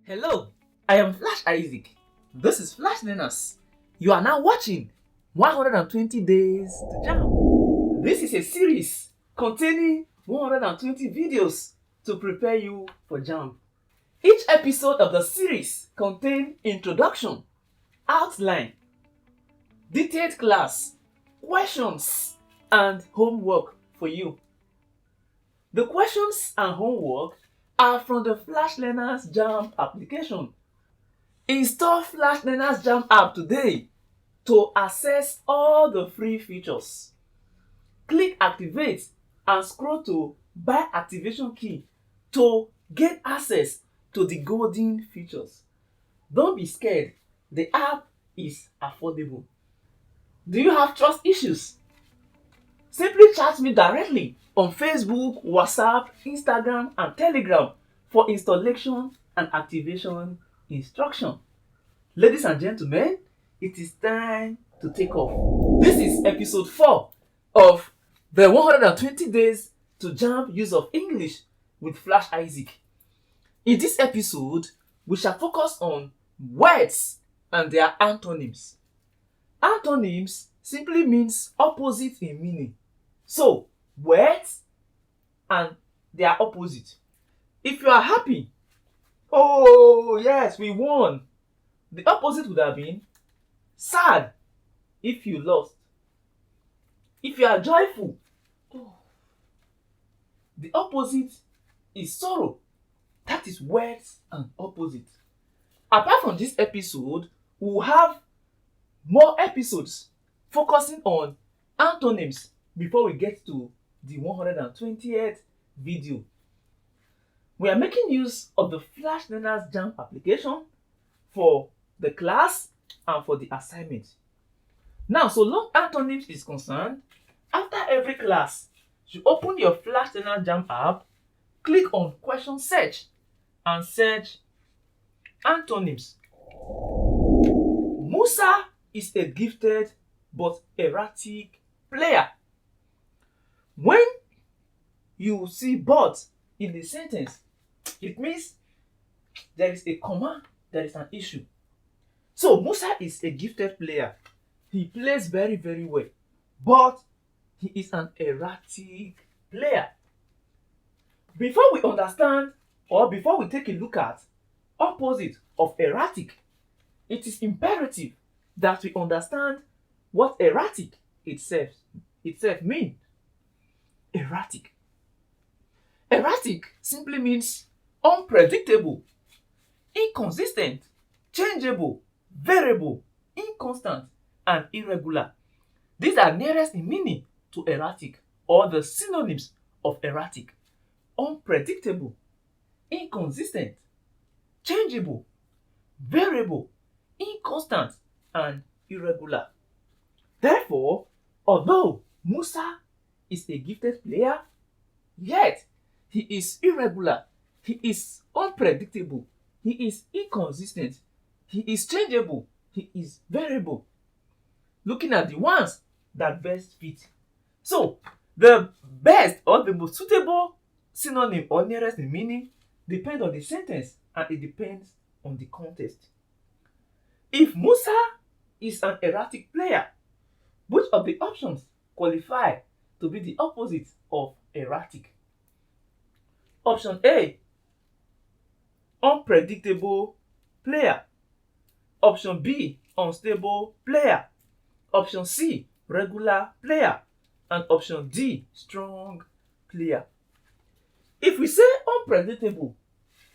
Hello, I am Flash Isaac. This is Flashlearners. You are now watching 120 Days to Jamb. This is a series containing 120 videos to prepare you for Jamb. Each episode of the series contains introduction, outline, detailed class, questions, and homework for you. The questions and homework are from the Flashlearners Jamb application. Install Flashlearners Jamb app today to access all the free features. Click activate and scroll to buy activation key to get access to the golden features. Don't be scared, the app is affordable. Do you have trust issues? Simply chat me directly on Facebook, WhatsApp, Instagram, and Telegram for installation and activation instruction. Ladies and gentlemen, it is time to take off. This is episode 4 of the 120 Days to Jamb Use of English with Flash Isaac. In this episode, we shall focus on words and their antonyms. Antonyms simply means opposite in meaning. So, words and their opposite. If you are happy, oh yes, we won. The opposite would have been sad if you lost. If you are joyful, the opposite is sorrow. That is words and opposite. Apart from this episode, we will have more episodes focusing on antonyms before we get to the 120th video. We are making use of the Flashlearners Jamb application for the class and for the assignment. Now, so long antonyms is concerned, after every class, you open your Flashlearners Jamb app, click on question search and search antonyms. Musa is a gifted but erratic player. When you see but in the sentence, it means there is a comma, there is an issue. So Musa is a gifted player. He plays very, very well. But he is an erratic player. Before we understand or before we take a look at opposite of erratic, it is imperative that we understand what erratic itself means. Erratic. Erratic simply means unpredictable, inconsistent, changeable, variable, inconstant, and irregular. These are nearest in meaning to erratic or the synonyms of erratic. Unpredictable, inconsistent, changeable, variable, inconstant, and irregular. Therefore, although Musa is a gifted player, yet he is irregular, he is unpredictable, he is inconsistent, he is changeable, he is variable. Looking at the ones that best fit. So, the best or the most suitable synonym or nearest in meaning depends on the sentence and it depends on the context. If Musa is an erratic player, which of the options qualify to be the opposite of erratic? Option A, unpredictable player. Option B, unstable player. Option C, regular player. And option D, strong player. If we say unpredictable,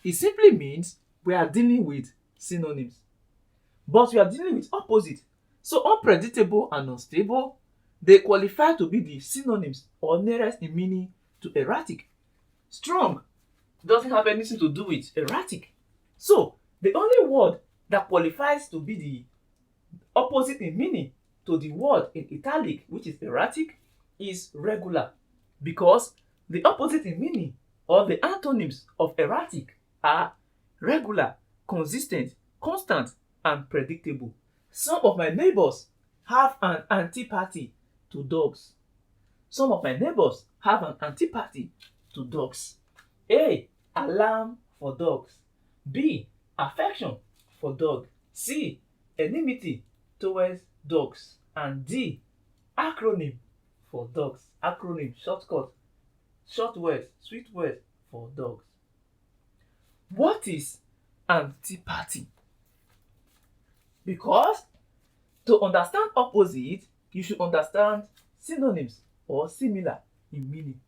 it simply means we are dealing with synonyms. But we are dealing with opposite. So unpredictable and unstable, they qualify to be the synonyms or nearest in meaning to erratic. Strong doesn't have anything to do with erratic. So the only word that qualifies to be the opposite in meaning to the word in italic, which is erratic, is regular. Because the opposite in meaning or the antonyms of erratic are regular, consistent, constant, and predictable. Some of my neighbors have an antipathy to dogs. Some of my neighbors have an antipathy to dogs. A, alarm for dogs. B, affection for dog. C, enmity towards dogs. And D, acronym for dogs. Acronym, shortcut, short words, sweet words for dogs. What is antipathy? Because to understand opposite, you should understand synonyms or similar in meaning.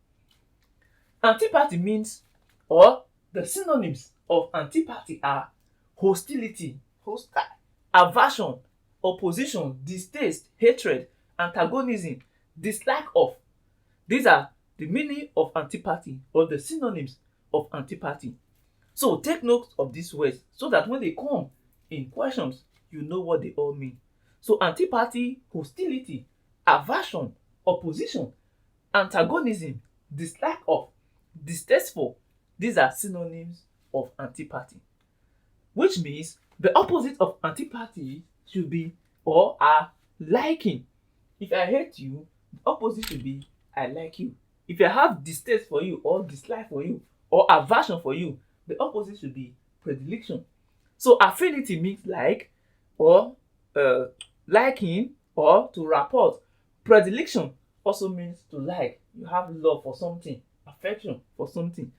Antipathy means, or the synonyms of antipathy are hostility, hostile, aversion, opposition, distaste, hatred, antagonism, dislike of. These are the meaning of antipathy or the synonyms of antipathy. So take note of these words so that when they come in questions, you know what they all mean. So antipathy, hostility, aversion, opposition, antagonism, dislike of, distasteful. These are synonyms of antipathy. Which means the opposite of antipathy should be or are liking. If I hate you, the opposite should be I like you. If I have distaste for you or dislike for you or aversion for you, the opposite should be predilection. So affinity means like or liking or to rapport. Predilection also means to like. You have love for something, affection for something.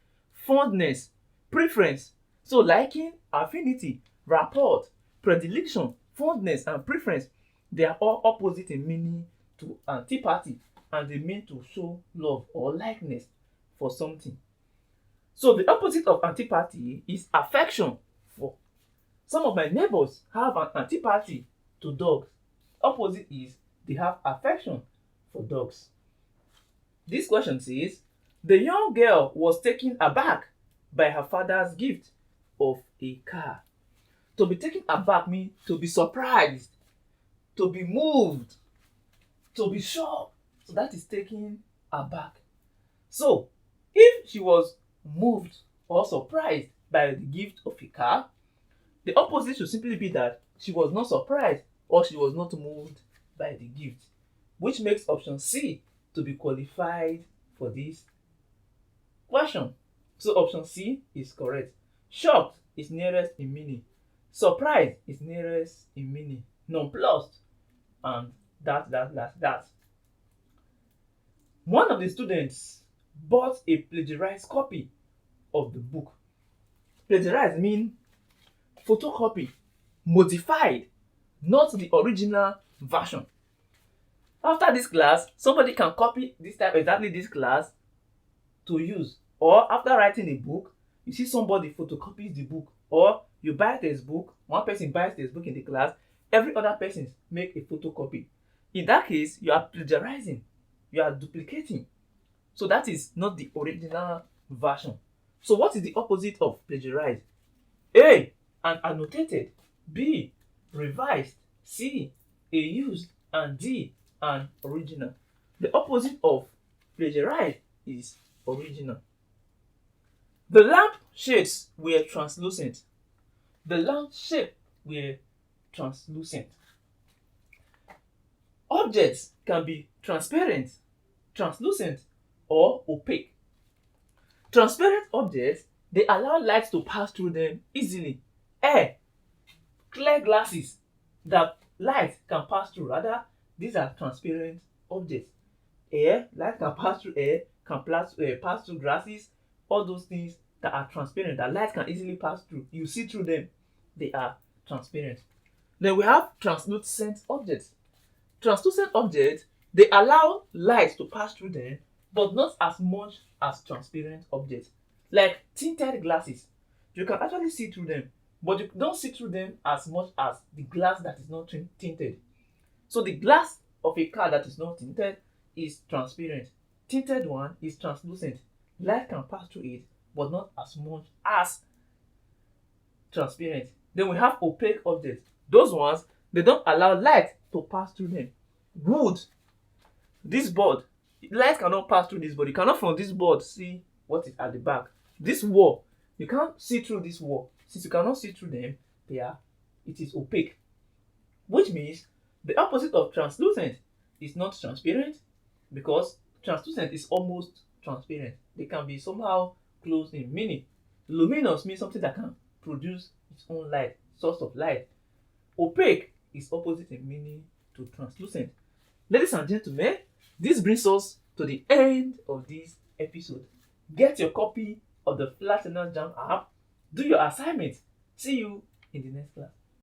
Fondness, preference. So liking, affinity, rapport, predilection, fondness, and preference, they are all opposite in meaning to antipathy, and they mean to show love or likeness for something. So the opposite of antipathy is affection for. Some of my neighbors have an antipathy to dogs. Opposite is they have affection for dogs. This question says, the young girl was taken aback by her father's gift of a car. To be taken aback means to be surprised, to be moved, to be shocked. So that is taken aback. So if she was moved or surprised by the gift of a car, the opposite should simply be that she was not surprised or she was not moved by the gift, which makes option C to be qualified for this question. So option C is correct. Shocked is nearest in meaning. Surprised is nearest in meaning. Nonplussed and that. One of the students bought a plagiarized copy of the book. Plagiarized means photocopy, modified, not the original version. After this class, somebody can copy exactly this class to use. Or after writing a book, you see somebody photocopies the book. Or you buy a textbook, one person buys a textbook in the class, every other person make a photocopy. In that case, you are plagiarizing, you are duplicating. So that is not the original version. So what is the opposite of plagiarized? A, an annotated. B, revised. C, a used. And D, an original. The opposite of plagiarized is original. The lamp shades were translucent. The lamp shape were translucent. Objects can be transparent, translucent, or opaque. Transparent objects, they allow light to pass through them easily. Air, clear glasses that light can pass through. Rather, these are transparent objects. Air, light can pass through air, can pass through glasses. All those things that are transparent, that light can easily pass through. You see through them, they are transparent. Then we have translucent objects. Translucent objects, they allow light to pass through them, but not as much as transparent objects. Like tinted glasses, you can actually see through them, but you don't see through them as much as the glass that is not tinted. So the glass of a car that is not tinted is transparent. Tinted one is translucent. Light can pass through it, but not as much as transparent. Then we have opaque objects. Those ones, they don't allow light to pass through them. Wood, this board, light cannot pass through this board. You cannot from this board see what is at the back. This wall, you can't see through this wall. Since you cannot see through them, it is opaque. Which means the opposite of translucent is not transparent, because translucent is almost transparent. They can be somehow close in meaning. Luminous means something that can produce its own light, source of light. Opaque is opposite in meaning to translucent. Ladies and gentlemen, this brings us to the end of this episode. Get your copy of the Flashlearners Jamb app. Do your assignment. See you in the next class.